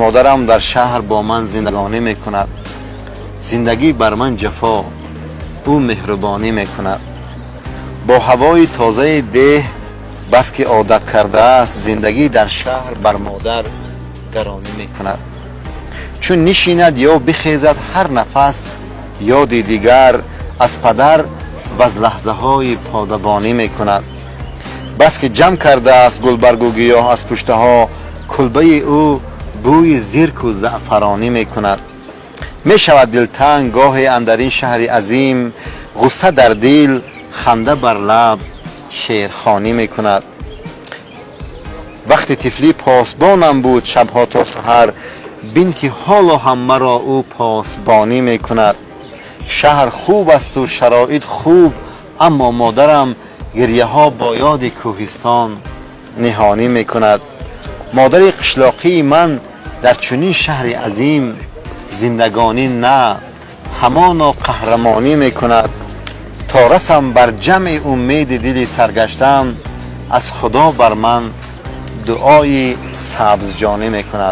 مادرم در شهر با من زندگانی می کند. زندگی بر من جفا، او مهربانی می کند. با هوای تازه ده بس که عادت کرده است، زندگی در شهر بر مادر گرانی می کند. چون نشیند یا بخیزد هر نفس، یاد دیگر از پدر و از لحظه های پادبانی می کند. بس که جمع کرده است گلبرگ و گیاه از پشته ها، کلبه او بوی زیرک و زعفرانی می کند. می شود دلتنگ گاهی اندرین شهر عظیم، غصه در دل خنده بر لب شیرخوانی می کند. وقتی طفلی پاسبانم بود شبها تا سحر، بین که حالا هم مرا او پاسبانی می کند. شهر خوب است و شرایط خوب، اما مادرم گریه ها با یاد کوهستان نهانی می کند. مادر قشلاقی من در چنین شهر عظیم، زندگانی نه همانا قهرمانی می کند. تا رسم بر جمع امید دلی سرگشتم، از خدا بر من دعای سبز جانی می کند.